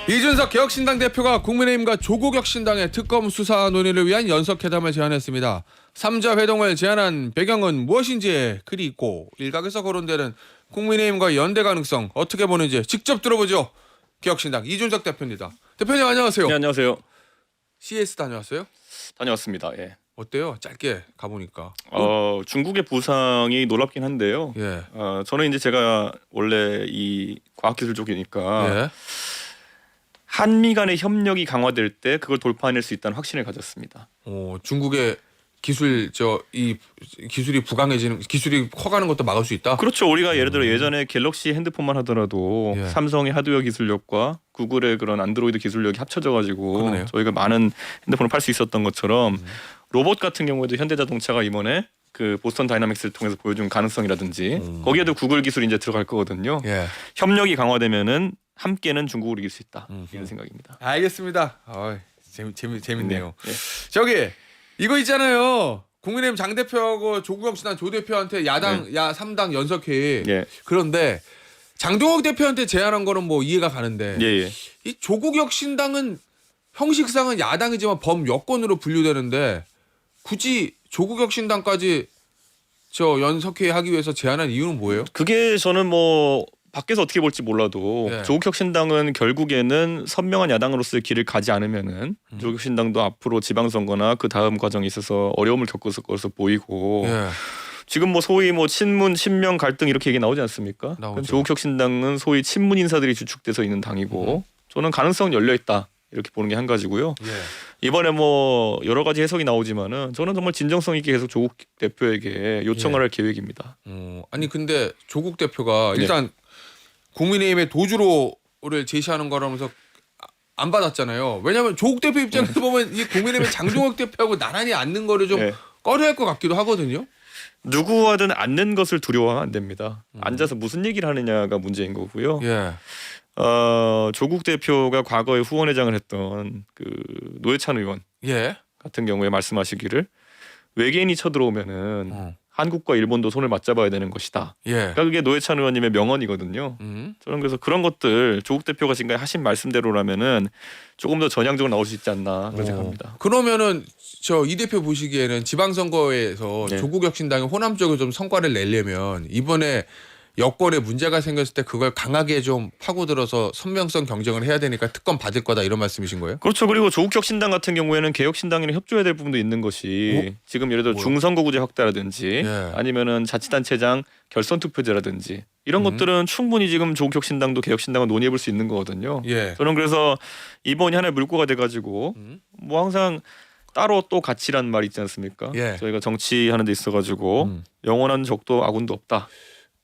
이준석 개혁신당 대표가 국민의힘과 조국혁신당의 특검 수사 논의를 위한 연석회담을 제안했습니다. 3자 회동을 제안한 배경은 무엇인지 그리고 일각에서 거론되는 국민의힘과 연대 가능성 어떻게 보는지 직접 들어보죠. 개혁신당 이준석 대표입니다. 대표님 안녕하세요. 네, 안녕하세요. CS 다녀왔어요? 다녀왔습니다. 예. 어때요? 짧게 가보니까. 중국의 부상이 놀랍긴 한데요. 예. 저는 이제 제가 원래 이 과학기술 쪽이니까 예. 한미 간의 협력이 강화될 때 그걸 돌파해낼 수 있다는 확신을 가졌습니다. 중국의 기술 이 기술이 부강해지는 기술이 커가는 것도 막을 수 있다. 그렇죠. 우리가 예를 들어 예전에 갤럭시 핸드폰만 하더라도 예. 삼성의 하드웨어 기술력과 구글의 그런 안드로이드 기술력이 합쳐져 가지고 그러네요. 저희가 많은 핸드폰을 팔 수 있었던 것처럼 로봇 같은 경우에도 현대자동차가 이번에 그 보스턴 다이나믹스를 통해서 보여준 가능성이라든지 거기에도 구글 기술이 이제 들어갈 거거든요. 예. 협력이 강화되면은 함께는 중국을 이길 수 있다. 이런 생각입니다. 알겠습니다. 재밌네요. 네. 저기 이거 있잖아요. 국민의힘 장 대표하고 조국혁신당 조 대표한테 야당 야 3당 연석회의. 예. 그런데 장동혁 대표한테 제안한 거는 뭐 이해가 가는데 예. 이 조국혁신당은 형식상은 야당이지만 범여권으로 분류되는데 굳이 조국혁신당까지 저 연석회의 하기 위해서 제안한 이유는 뭐예요? 그게 저는 뭐 밖에서 어떻게 볼지 몰라도 네. 조국혁신당은 결국에는 선명한 야당으로서의 길을 가지 않으면은 조국혁신당도 앞으로 지방선거나 그 다음 과정에 있어서 어려움을 겪을 것으로 보이고 예. 지금 뭐 소위 뭐 친문 친명 갈등 이렇게 얘기 나오지 않습니까? 나오죠. 조국혁신당은 소위 친문 인사들이 주축돼서 있는 당이고 저는 가능성은 열려 있다 이렇게 보는 게 한 가지고요. 예. 이번에 뭐 여러 가지 해석이 나오지만은 저는 정말 진정성 있게 계속 조국 대표에게 요청을 할 계획입니다. 아니 근데 조국 대표가 일단 국민의힘의 도주로를 제시하는 거라면서 안 받았잖아요. 왜냐하면 조국 대표 입장에서 보면 이 국민의힘의 장동혁 대표하고 나란히 앉는 거를 좀 네. 꺼려할 것 같기도 하거든요. 누구와든 앉는 것을 두려워하면 안 됩니다. 앉아서 무슨 얘기를 하느냐가 문제인 거고요. 예. 조국 대표가 과거에 후원회장을 했던 그 노회찬 의원 예. 같은 경우에 말씀하시기를 외계인이 쳐들어오면은 한국과 일본도 손을 맞잡아야 되는 것이다. 예. 그러니까 그게 노회찬 의원님의 명언이거든요. 음. 저는 그래서 그런 것들 조국 대표가 지금까지 하신 말씀대로라면은 조금 더 전향적으로 나올 수 있지 않나 그런 생각합니다. 그러면은 저 이 대표 보시기에는 지방선거에서 네. 조국혁신당이 호남 쪽에 좀 성과를 내려면 이번에 여권에 문제가 생겼을 때 그걸 강하게 좀 파고들어서 선명성 경쟁을 해야 되니까 특검 받을 거다 이런 말씀이신 거예요? 그렇죠. 그리고 조국혁신당 같은 경우에는 개혁신당이랑 협조해야 될 부분도 있는 것이 지금 예를 들어 뭐요? 중선거구제 확대라든지 예. 아니면은 자치단체장 결선투표제라든지 이런 것들은 충분히 지금 조국혁신당도 개혁신당은 논의해볼 수 있는 거거든요. 예. 저는 그래서 이번이 하나의 물꼬가 돼가지고 뭐 항상 따로 또 가치란 말 있지 않습니까? 예. 저희가 정치하는 데 있어가지고 영원한 적도 아군도 없다.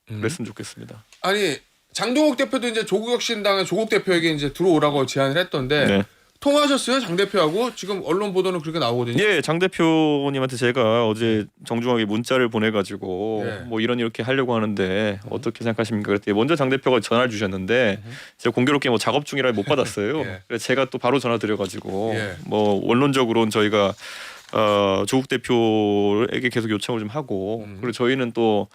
그랬으면 좋겠습니다. 아니 장동욱 대표도 이제 조국혁신당의 조국 대표에게 이제 들어오라고 제안을 했던데 네. 통화하셨어요? 장 대표하고 지금 언론 보도는 그렇게 나오거든요. 예, 장 대표님한테 제가 어제 정중하게 문자를 보내가지고 예. 뭐 이렇게 하려고 하는데 어떻게 생각하십니까? 그랬더니 먼저 장 대표가 전화를 주셨는데 제가 공교롭게 뭐 작업 중이라 못 받았어요. 예. 그래서 제가 또 바로 전화 드려가지고 예. 뭐 원론적으로는 저희가 조국 대표에게 계속 요청을 좀 하고 그리고 저희는 또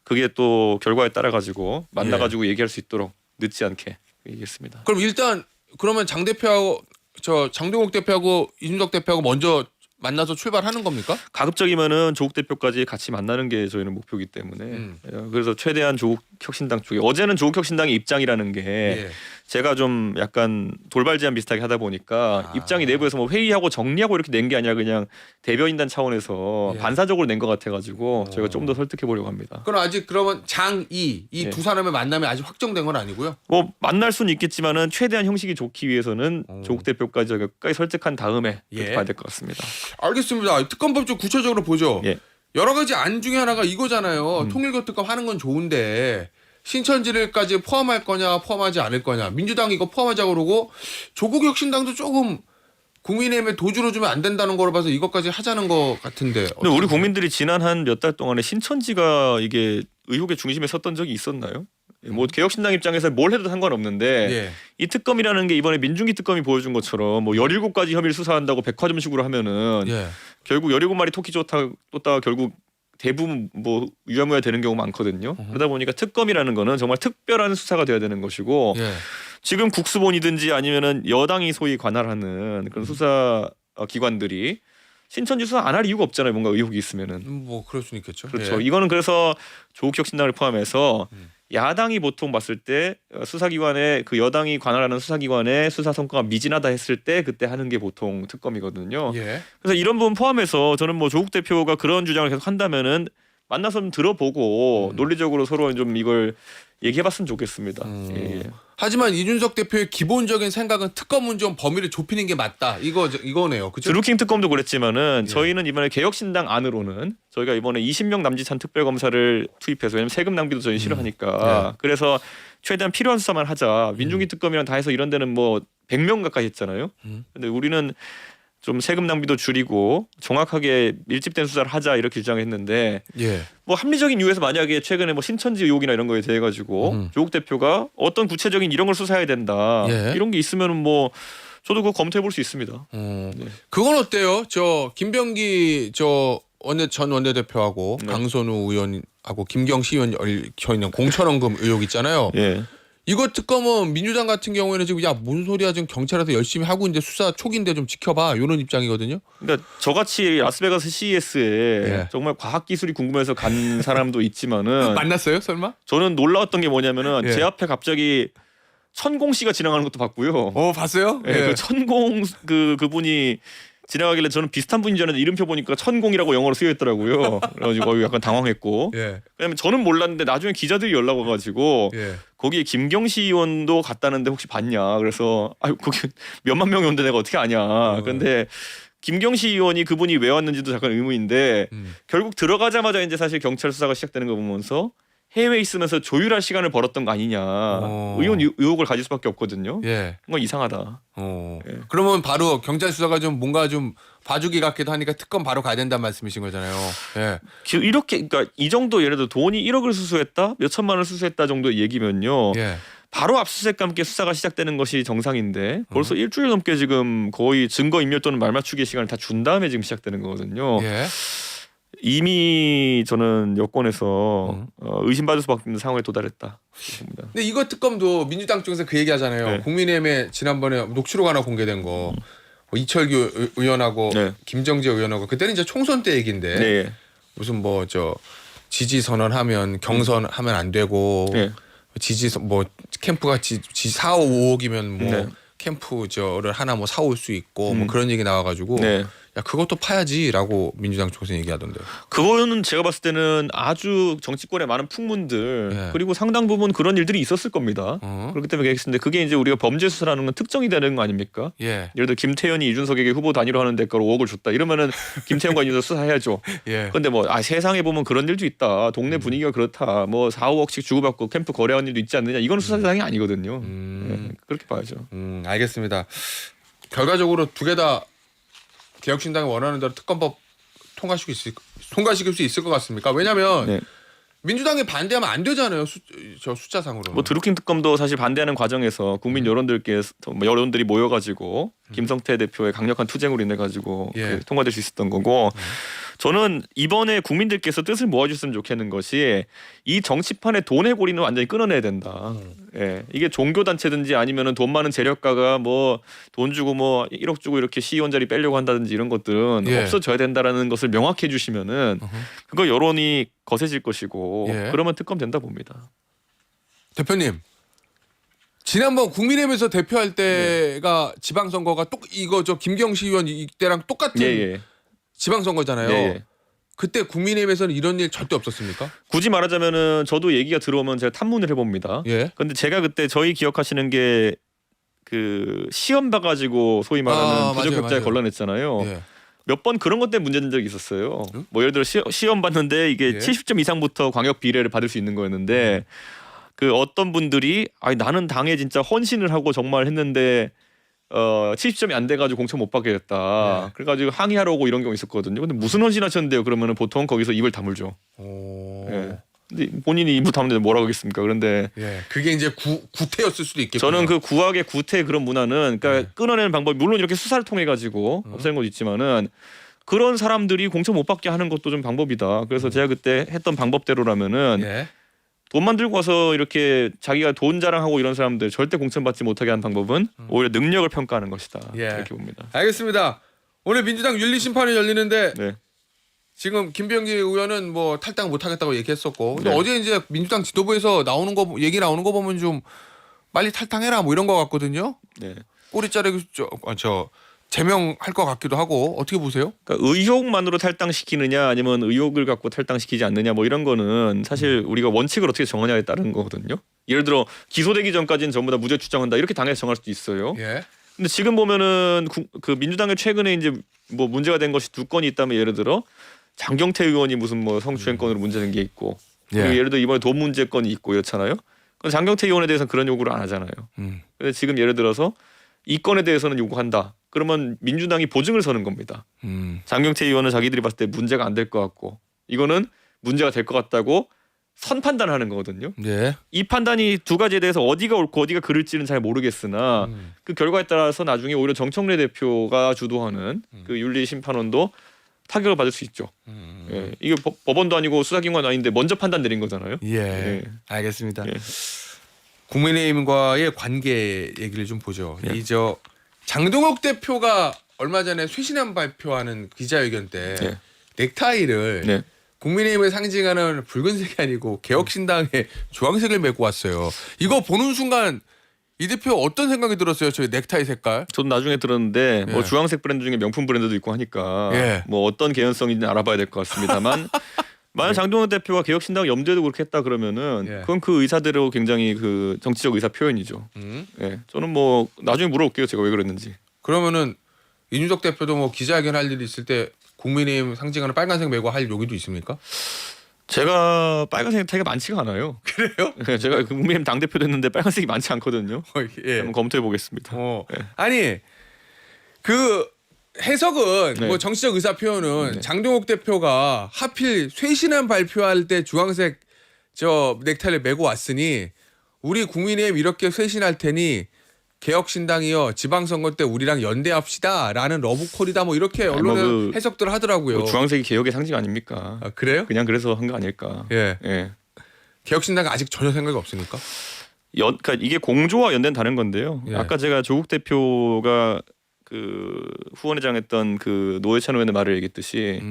그게 또 결과에 따라 가지고 만나가지고 얘기할 수 있도록 늦지 않게 얘기했습니다. 그럼 일단 그러면 장 대표하고 저 장동욱 대표하고 이준석 대표하고 먼저 만나서 출발하는 겁니까? 가급적이면은 조국 대표까지 같이 만나는 게 저희는 목표이기 때문에 그래서 최대한 조국혁신당 쪽에 어제는 조국혁신당의 입장이라는 게 예. 제가 좀 약간 돌발 제안 비슷하게 하다 보니까 입장이 내부에서 뭐 회의하고 정리하고 이렇게 낸 게 아니라 그냥 대변인단 차원에서 예. 반사적으로 낸 것 같아가지고 저희가 좀 더 설득해 보려고 합니다. 그럼 아직 그러면 장이 이 두 예. 사람의 만남이 아직 확정된 건 아니고요. 뭐 만날 수는 있겠지만은 최대한 형식이 좋기 위해서는 조국 대표까지 저희가 끝까지 설득한 다음에 예. 그렇게 봐야 될 것 같습니다. 알겠습니다. 특검법 좀 구체적으로 보죠. 예. 여러 가지 안 중에 하나가 이거잖아요. 통일교 특검 하는 건 좋은데 신천지를까지 포함할 거냐 포함하지 않을 거냐. 민주당이 이거 포함하자고 그러고 조국혁신당도 조금 국민의힘에 도주로 주면 안 된다는 거로 봐서 이것까지 하자는 거 같은데. 근데 우리 국민들이 지난 한 몇 달 동안에 신천지가 이게 의혹의 중심에 섰던 적이 있었나요? 뭐 개혁신당 입장에서 뭘 해도 상관없는데 예. 이 특검이라는 게 이번에 민중기 특검이 보여준 것처럼 뭐 17가지 혐의를 수사한다고 백화점식으로 하면은 예. 결국 17마리 토끼 쫓다가 결국 대부분 뭐 유야무야 되는 경우 많거든요. 그러다 보니까 특검이라는 거는 정말 특별한 수사가 돼야 되는 것이고 예. 지금 국수본이든지 아니면은 여당이 소위 관할하는 그런 수사 기관들이 신천지 수사 안 할 이유가 없잖아요. 뭔가 의혹이 있으면은. 뭐 그럴 수는 있겠죠. 그렇죠. 예. 이거는 그래서 조국혁신당을 포함해서 야당이 보통 봤을 때 수사기관에 그 여당이 관할하는 수사기관의 수사 성과가 미진하다 했을 때 그때 하는 게 보통 특검이거든요. 예. 그래서 이런 부분 포함해서 저는 뭐 조국 대표가 그런 주장을 계속 한다면은 만나서 좀 들어보고 논리적으로 서로 좀 이걸 얘기해봤으면 좋겠습니다. 예. 하지만 이준석 대표의 기본적인 생각은 특검은 좀 범위를 좁히는 게 맞다. 이거네요. 그죠? 드루킹 특검도 그랬지만은 예. 저희는 이번에 개혁신당 안으로는 저희가 이번에 20명 남짓한 특별검사를 투입해서 왜냐면 세금 낭비도 저희 싫어하니까 그래서 최대한 필요한 수사만 하자. 민중기 특검이랑 다 해서 이런 데는 뭐 100명 가까이 했잖아요. 근데 우리는 좀 세금 낭비도 줄이고 정확하게 밀집된 수사를 하자 이렇게 주장했는데 예. 뭐 합리적인 이유에서 만약에 최근에 뭐 신천지 의혹이나 이런 거에 대해 가지고 조국 대표가 어떤 구체적인 이런 걸 수사해야 된다 예. 이런 게 있으면은 뭐 저도 그거 검토해 볼 수 있습니다. 그건 어때요? 저 김병기 전 원내대표하고 네. 강선우 의원하고 김경시 의원 얽혀 있는 공천원금 의혹 있잖아요. 예. 이거 특검은 민주당 같은 경우에는 지금 야 뭔 소리야 지금 경찰에서 열심히 하고 있는데 수사 초기인데 좀 지켜봐 이런 입장이거든요. 그러니까 저같이 라스베가스 CES에 예. 정말 과학 기술이 궁금해서 간 사람도 있지만은 만났어요 설마? 저는 놀라웠던 게 뭐냐면은 예. 제 앞에 갑자기 천공 씨가 지나가는 것도 봤고요. 봤어요? 예, 그 천공 그분이 지나가길래 저는 비슷한 분인 줄 알았는데 이름표 보니까 천공이라고 영어로 쓰여 있더라고요. 그래가지고 약간 당황했고. 예. 왜냐면 저는 몰랐는데 나중에 기자들이 연락 와가지고 예. 거기에 김경시 의원도 갔다는데 혹시 봤냐. 그래서 거기 몇만 명이 온데 내가 어떻게 아냐. 근데 김경시 의원이 그분이 왜 왔는지도 잠깐 의문인데 결국 들어가자마자 이제 사실 경찰 수사가 시작되는 거 보면서 해외에 있으면서 조율할 시간을 벌었던 거 아니냐. 의원 의혹을 가질 수밖에 없거든요. 예. 뭔가 이상하다. 예. 그러면 바로 경찰 수사가 좀 뭔가 좀 봐주기 같기도 하니까 특검 바로 가야 된다는 말씀이신 거잖아요. 예. 이렇게 그러니까 이 정도 예를 들어 돈이 1억을 수수했다, 몇 천만 원을 수수했다 정도의 얘기면요. 예. 바로 압수수색과 함께 수사가 시작되는 것이 정상인데 벌써 일주일 넘게 지금 거의 증거 인멸 또는 말 맞추기의 시간을 다 준 다음에 지금 시작되는 거거든요. 예. 이미 저는 여권에서 의심받을 수밖에 없는 상황에 도달했다. 봅니다. 근데 이거 특검도 민주당 쪽에서 그 얘기 하잖아요. 네. 국민의힘에 지난번에 녹취록 하나 공개된 거. 이철규 의원하고 네. 김정재 의원하고 그때는 이제 총선 때 얘기인데 네. 무슨 뭐 지지 선언하면 경선하면 안 되고 네. 뭐 캠프가 4, 5억이면 뭐 네. 캠프 저를 하나 뭐 사올 수 있고 뭐 그런 얘기 나와가지고 네. 야 그것도 파야지라고 민주당 쪽에서 얘기하던데요. 그거는 제가 봤을 때는 아주 정치권에 많은 풍문들 예. 그리고 상당 부분 그런 일들이 있었을 겁니다. 그렇기 때문에 얘기했는데 그게 이제 우리가 범죄 수사라는 건 특정이 되는 거 아닙니까? 예. 예를 들어 김태현이 이준석에게 후보 단일화 하는 대가로 5억을 줬다 이러면은 김태현과 이준석 수사해야죠. 예. 근데 뭐 세상에 보면 그런 일도 있다. 동네 분위기가 그렇다. 뭐 4, 5억씩 주고받고 캠프 거래한 일도 있지 않느냐. 이건 수사 대상이 아니거든요. 예, 그렇게 봐야죠. 알겠습니다. 결과적으로 두 개 다 개혁신당이 원하는 대로 특검법 통과시킬 수 있을 것 같습니까? 왜냐하면 네. 민주당이 반대하면 안 되잖아요. 숫자상으로. 뭐 드루킹 특검도 사실 반대하는 과정에서 국민 여론들이 모여가지고 김성태 대표의 강력한 투쟁으로 인해 가지고 예. 통과될 수 있었던 거고 저는 이번에 국민들께서 뜻을 모아주셨으면 좋겠는 것이 이 정치판의 돈의 고리는 완전히 끊어내야 된다. 예, 이게 종교 단체든지 아니면은 돈 많은 재력가가 뭐 돈 주고 뭐 1억 주고 이렇게 시의원 자리 빼려고 한다든지 이런 것들은 예. 없어져야 된다라는 것을 명확해 주시면은 그거 여론이 거세질 것이고 예. 그러면 특검 된다 봅니다. 대표님. 지난번 국민의힘에서 대표할 때가 지방선거가 김경시 의원 이때랑 똑같은 예. 지방선거잖아요. 예. 그때 국민의힘에서는 이런 일 절대 없었습니까? 굳이 말하자면은 저도 얘기가 들어오면 제가 탐문을 해봅니다. 예. 근데 제가 그때 저희 기억하시는 게 그 시험 봐가지고 소위 말하는 부적격자에 맞아요. 걸러냈잖아요. 예. 몇 번 그런 것 때문에 문제된 적이 있었어요. 뭐 예를 들어 시험 봤는데 이게 예. 70점 이상부터 광역 비례를 받을 수 있는 거였는데 그 어떤 분들이 나는 당에 진짜 헌신을 하고 정말 했는데 70점이 안 돼가지고 공천 못 받게 됐다. 네. 그래가지고 항의하러 오고 이런 경우 있었거든요. 근데 무슨 헌신하셨는데요? 그러면은 보통 거기서 입을 다물죠. 예. 근데 본인이 입을 다물는데 뭐라고 하겠습니까? 그런데 예. 그게 이제 구태였을 수도 있겠군요. 저는 그 구악의 구태 그런 문화는 그러니까 끊어내는 방법이 물론 이렇게 수사를 통해 가지고 없애는 것도 있지만은 그런 사람들이 공천 못 받게 하는 것도 좀 방법이다. 그래서 제가 그때 했던 방법대로라면은 예. 돈만 들고 와서 이렇게 자기가 돈 자랑하고 이런 사람들 절대 공천받지 못하게 하는 방법은 오히려 능력을 평가하는 것이다. 예. 이렇게 봅니다. 알겠습니다. 오늘 민주당 윤리 심판이 열리는데 네. 지금 김병기 의원은 뭐 탈당 못하겠다고 얘기했었고, 근데 네. 어제 이제 민주당 지도부에서 나오는 거 얘기 나오는 거 보면 좀 빨리 탈당해라 뭐 이런 거 같거든요. 네. 꼬리 자르기 저 제명할 것 같기도 하고 어떻게 보세요? 그러니까 의혹만으로 탈당시키느냐 아니면 의혹을 갖고 탈당시키지 않느냐 뭐 이런 거는 사실 우리가 원칙을 어떻게 정하냐에 따른 거거든요. 예를 들어 기소되기 전까지는 전부 다 무죄 추정한다 이렇게 당해서 정할 수도 있어요. 예. 근데 지금 보면은 그 민주당의 최근에 이제 뭐 문제가 된 것이 두 건이 있다면 예를 들어 장경태 의원이 무슨 뭐 성추행 건으로 문제된 게 있고 그리고 예를 들어 이번에 돈 문제 건이 있고 이렇잖아요. 근데 장경태 의원에 대해서는 그런 요구를 안 하잖아요. 근데 지금 예를 들어서 이 건에 대해서는 요구한다. 그러면 민주당이 보증을 서는 겁니다. 장경태 의원은 자기들이 봤을 때 문제가 안 될 것 같고 이거는 문제가 될 것 같다고 선 판단하는 거거든요. 예. 이 판단이 두 가지에 대해서 어디가 옳고 어디가 그를지는 잘 모르겠으나 그 결과에 따라서 나중에 오히려 정청래 대표가 주도하는 그 윤리심판원도 타격을 받을 수 있죠. 예. 이게 법원도 아니고 수사기관도 아닌데 먼저 판단 내린 거잖아요. 예. 예. 알겠습니다. 예. 국민의힘과의 관계 얘기를 좀 보죠. 예. 이 저 장동혁 대표가 얼마 전에 쇄신안 발표하는 기자회견 때 네. 넥타이를 네. 국민의힘을 상징하는 붉은색이 아니고 개혁신당의 주황색을 메고 왔어요. 이거 보는 순간 이 대표 어떤 생각이 들었어요? 저희 넥타이 색깔. 저도 나중에 들었는데 뭐 예. 주황색 브랜드 중에 명품 브랜드도 있고 하니까 예. 뭐 어떤 개연성인지 알아봐야 될 것 같습니다만 만약 장동혁 대표가 개혁신당 염두에도 그렇게 했다 그러면은 예. 그건 그 의사대로 굉장히 그 정치적 의사 표현이죠. 예. 저는 뭐 나중에 물어볼게요. 제가 왜 그랬는지. 그러면은 이준석 대표도 뭐 기자회견 할 일이 있을 때 국민의힘 상징하는 빨간색 메고 할 용의도 있습니까? 제가 빨간색 넥타이가 많지가 않아요. 그래요? 예, 제가 국민의힘 당 대표 됐는데 빨간색이 많지 않거든요. 예. 한번 검토해 보겠습니다. 예. 아니 그 해석은 네. 뭐 정치적 의사 표현은 네. 장동욱 대표가 하필 쇄신안 발표할 때 주황색 저 넥타이를 메고 왔으니 우리 국민의힘 이렇게 쇄신할 테니 개혁신당이요 지방선거 때 우리랑 연대합시다라는 러브콜이다 뭐 이렇게 언론은 해석들 하더라고요. 뭐 주황색이 개혁의 상징 아닙니까? 아, 그래요? 그냥 그래서 한 거 아닐까? 예. 예. 개혁신당 아직 전혀 생각이 없으니까. 그러니까 이게 공조와 연대는 다른 건데요. 예. 아까 제가 조국 대표가 그 후원회장했던 그 노회찬 의원의 말을 얘기했듯이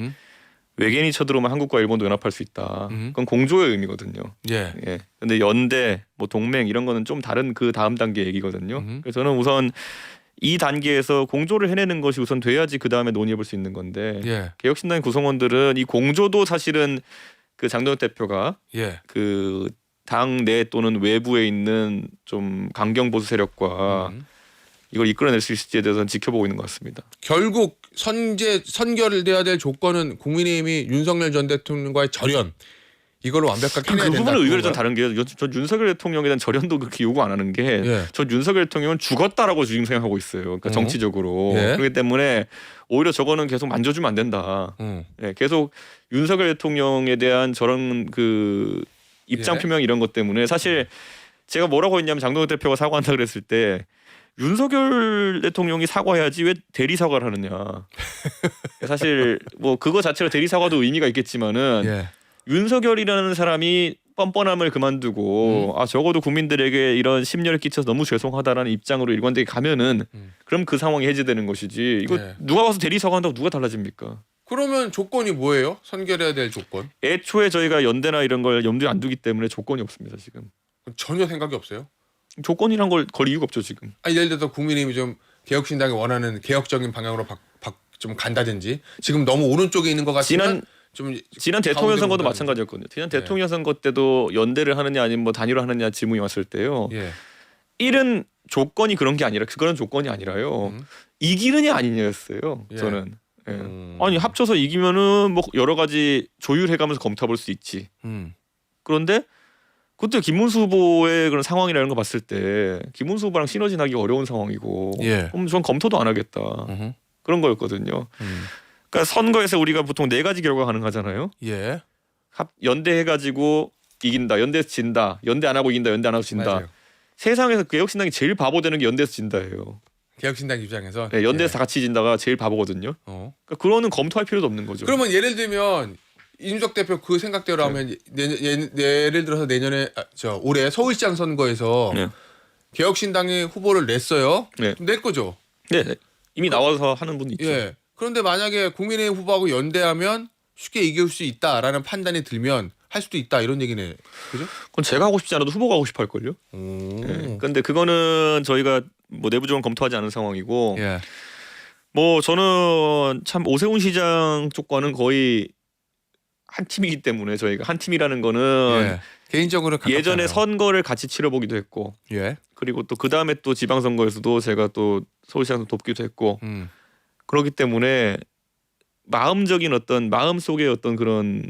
외계인이 쳐들어오면 한국과 일본도 연합할 수 있다. 그건 공조의 의미거든요. 예. 예. 근데 연대, 뭐 동맹 이런 거는 좀 다른 그 다음 단계 얘기거든요. 그래서 저는 우선 이 단계에서 공조를 해내는 것이 우선 돼야지 그 다음에 논의해볼 수 있는 건데 예. 개혁신당 구성원들은 이 공조도 사실은 그 장동혁 대표가 예. 그 당 내 또는 외부에 있는 좀 강경 보수 세력과 이걸 이끌어낼 수 있을지에 대해서는 지켜보고 있는 것 같습니다. 결국 선결돼야 될 조건은 국민의힘이 윤석열 전 대통령과의 절연 이걸로 완벽하게 해내야 그 된다. 부분은 의외로 좀 다른 게요. 저 윤석열 대통령에 대한 절연도 그렇게 요구 안 하는 게 예. 저 윤석열 대통령은 죽었다라고 지금 생각하고 있어요. 그러니까 정치적으로. 예. 그렇기 때문에 오히려 저거는 계속 만져주면 안 된다. 예, 계속 윤석열 대통령에 대한 저런 그 입장 예. 표명 이런 것 때문에 사실 제가 뭐라고 했냐면 장동혁 대표가 사과한다 그랬을 때 윤석열 대통령이 사과해야지 왜 대리 사과를 하느냐. 사실 뭐 그거 자체로 대리 사과도 의미가 있겠지만은 예. 윤석열이라는 사람이 뻔뻔함을 그만두고 아 적어도 국민들에게 이런 심려를 끼쳐서 너무 죄송하다라는 입장으로 일관되게 가면은 그럼 그 상황이 해제되는 것이지 이거 예. 누가 와서 대리 사과한다고 누가 달라집니까? 그러면 조건이 뭐예요? 선결해야 될 조건? 애초에 저희가 연대나 이런 걸 염두에 안 두기 때문에 조건이 없습니다 지금. 전혀 생각이 없어요. 조건이란 걸 걸 이유가 없죠 지금. 아니, 예를 들어서 국민의힘이 좀 개혁신당이 원하는 개혁적인 방향으로 좀 간다든지 지금 너무 오른쪽에 있는 것 같지만 지난 대통령 가운데 선거도 본다든지. 마찬가지였거든요. 지난 예. 대통령 선거 때도 연대를 하느냐 아니면 뭐 단일화 하느냐 질문이 왔을 때요. 예. 일은 조건이 그런 게 아니라 그런 조건이 아니라요. 이기느냐 아니냐였어요. 예. 저는. 예. 아니 합쳐서 이기면은 뭐 여러 가지 조율해가면서 검토해볼 수 있지. 그런데 그때 김문수 후보의 그런 상황이라는 거 봤을 때 김문수 후보랑 시너지 나기 어려운 상황이고 예. 그럼 전 검토도 안 하겠다. 그런 거였거든요. 그러니까 선거에서 우리가 보통 4가지 결과가 가능하잖아요. 예. 연대해가지고 이긴다, 연대에서 진다, 연대 안 하고 이긴다, 연대 안 하고 진다. 맞아요. 세상에서 개혁신당이 제일 바보 되는 게 연대에서 진다예요. 개혁신당 입장에서 네, 연대에서 예. 다 같이 진다가 제일 바보거든요. 그러니까 그거는 검토할 필요도 없는 거죠. 그러면 예를 들면 이준석 대표 그 생각대로 하면 예를 들어서 내년에 올해 서울시장 선거에서 네. 개혁신당이 후보를 냈어요. 네. 낼 거죠. 네, 네. 이미 나와서 하는 분이 있죠. 예. 그런데 만약에 국민의힘 후보하고 연대하면 쉽게 이길 수 있다라는 판단이 들면 할 수도 있다 이런 얘기네. 그죠? 그건 제가 하고 싶지 않아도 후보가 하고 싶어 할 걸요. 예. 근데 그거는 저희가 뭐 내부적으로 검토하지 않은 상황이고 예. 뭐 저는 참 오세훈 시장 쪽과는 거의 한 팀이기 때문에 저희가 한 팀이라는 거는 예. 개인적으로 예전에 가깝잖아요. 선거를 같이 치러보기도 했고 예. 그리고 또 그 다음에 또 지방선거에서도 제가 또 서울시장 돕기도 했고 그렇기 때문에 마음적인 어떤 마음속의 어떤 그런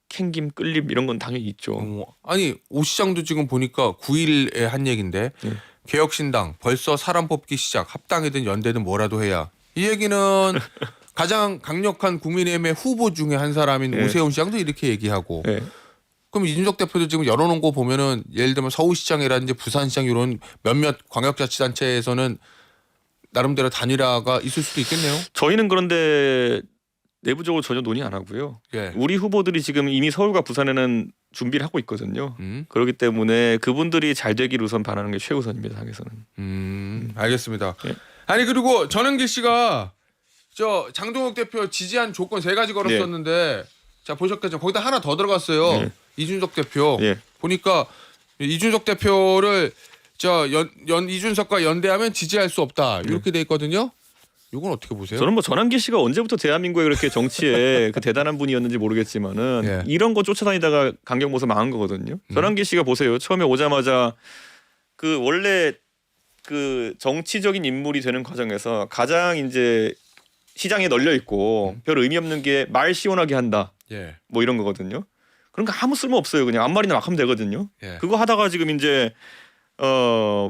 캥김 끌림 이런 건 당연히 있죠. 아니 오 시장도 지금 보니까 9일에 한 얘긴데 예. 개혁신당 벌써 사람 뽑기 시작 합당이든 연대든 뭐라도 해야 이 얘기는 가장 강력한 국민의힘의 후보 중에 한 사람인 예. 오세훈 시장도 이렇게 얘기하고 예. 그럼 이준석 대표도 지금 열어놓은 거 보면은 예를 들면 서울시장이라든지 부산시장 이런 몇몇 광역자치단체에서는 나름대로 단일화가 있을 수도 있겠네요. 저희는 그런데 내부적으로 전혀 논의 안 하고요. 예. 우리 후보들이 지금 이미 서울과 부산에는 준비를 하고 있거든요. 그렇기 때문에 그분들이 잘 되기를 우선 바라는 게 최우선입니다. 당에서는. 알겠습니다. 예. 아니 그리고 전은기 씨가 저 장동욱 대표 지지한 조건 3가지 걸었었는데 자 보셨겠죠? 거기다 하나 더 들어갔어요. 네. 이준석 대표 예. 보니까 이준석 대표를 이준석과 연대하면 지지할 수 없다 이렇게 돼 있거든요. 이건 어떻게 보세요? 저는 뭐 전환기 씨가 언제부터 대한민국에 그렇게 정치에 그 대단한 분이었는지 모르겠지만은 예. 이런 거 쫓아다니다가 강경모서 망한 거거든요. 전환기 씨가 보세요. 처음에 오자마자 그 원래 그 정치적인 인물이 되는 과정에서 가장 이제 시장에 널려 있고 별 의미 없는 게 말 시원하게 한다. 예. 뭐 이런 거거든요. 그런 거 아무 쓸모 없어요. 그냥 아무 말이나 막 하면 되거든요. 예. 그거 하다가 지금 이제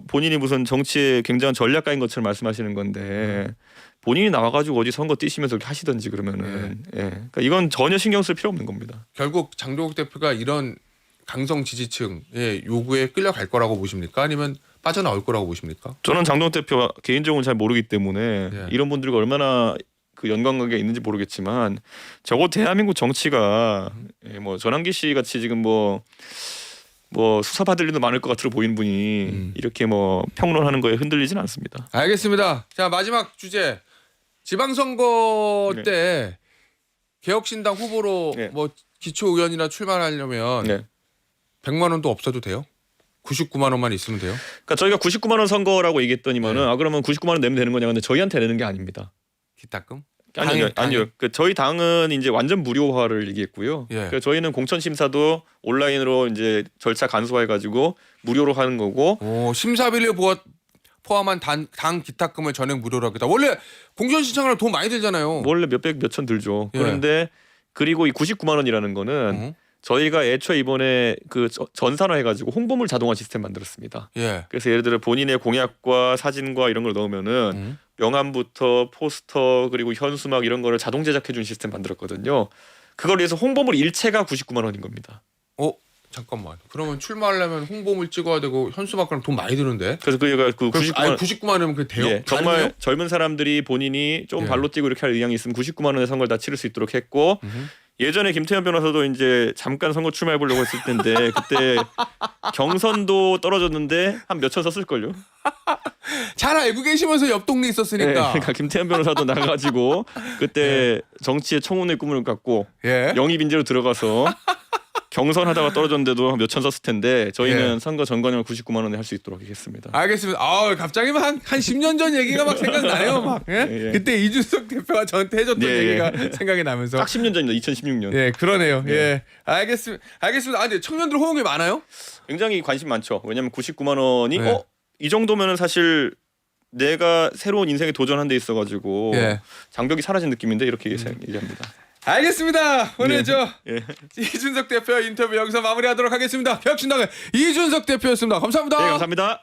본인이 무슨 정치에 굉장한 전략가인 것처럼 말씀하시는 건데 본인이 나와가지고 어디 선거 뛰시면서 그렇게 하시든지 그러면은 예. 그러니까 이건 전혀 신경 쓸 필요 없는 겁니다. 결국 장동욱 대표가 이런 강성 지지층의 요구에 끌려갈 거라고 보십니까? 아니면 빠져나올 거라고 보십니까? 저는 장동욱 대표 개인적으로 잘 모르기 때문에 예. 이런 분들과 얼마나 그 연관관계가 있는지 모르겠지만 적어도 대한민국 정치가 뭐 전환기 씨 같이 지금 뭐 수사받을 일도 많을 것 같아 보이는 분이 이렇게 뭐 평론하는 거에 흔들리진 않습니다. 알겠습니다. 자 마지막 주제 지방선거 네. 때 개혁신당 후보로 네. 뭐 기초의원이나 출마하려면 네. 100만 원도 없어도 돼요? 99만 원만 있으면 돼요? 그러니까 저희가 99만 원 선거라고 얘기했더니만은 네. 그러면 99만 원 내면 되는 거냐? 근데 저희한테 내는 게 아닙니다. 기타금? 아니요. 당연히. 아니요. 그 저희 당은 이제 완전 무료화를 얘기했고요. 예. 그러니까 저희는 공천 심사도 온라인으로 이제 절차 간소화해 가지고 무료로 하는 거고 심사비를 포함한 당 기타금을 전액 무료로 하겠다. 원래 공천 신청하면 돈 많이 들잖아요. 원래 몇백 몇천 들죠. 예. 그런데 그리고 이 99만 원이라는 거는 저희가 애초에 이번에 그 전산화해 가지고 홍보물 자동화 시스템 만들었습니다. 예. 그래서 예를 들어 본인의 공약과 사진과 이런 걸 넣으면은 명함부터 포스터 그리고 현수막 이런 거를 자동 제작해 준 시스템 만들었거든요. 그걸 위해서 홍보물 일체가 99만 원인 겁니다. 잠깐만. 그러면 출마하려면 홍보물 찍어야 되고 현수막이랑 돈 많이 드는데. 그래서 그가 그 99만 원이면 그 돼요? 예, 정말 젊은 사람들이 본인이 좀 예. 발로 뛰고 이렇게 할 의향이 있으면 99만 원의 선거를 다 치를 수 있도록 했고 예전에 김태현 변호사도 이제 잠깐 선거 출마해 보려고 했을 텐데 그때 경선도 떨어졌는데 한 몇천 썼을 걸요. 잘 알고 계시면서 옆 동네 있었으니까. 그러니까 김태현 변호사도 나가가지고 그때 정치의 청운의 꿈을 갖고 예. 영입 인재로 들어가서 경선하다가 떨어졌는데도 몇천 썼을 텐데 저희는 예. 선거 전관을 99만 원에 할 수 있도록 하겠습니다. 알겠습니다. 갑자기 막 한 10년 전 얘기가 막 생각나요. 막. 예? 예. 그때 이준석 대표가 저한테 해줬던 예. 얘기가 생각이 나면서. 딱 10년 전입니다. 2016년. 예, 그러네요. 예. 알겠습니다. 근데 청년들 호응이 많아요? 굉장히 관심 많죠. 왜냐하면 99만 원이 네. 이 정도면은 사실 내가 새로운 인생에 도전한 데 있어가지고 예. 장벽이 사라진 느낌인데 이렇게 얘기합니다. 알겠습니다. 오늘 네. 예. 이준석 대표 인터뷰 여기서 마무리하도록 하겠습니다. 개혁신당의 이준석 대표였습니다. 감사합니다. 네, 감사합니다.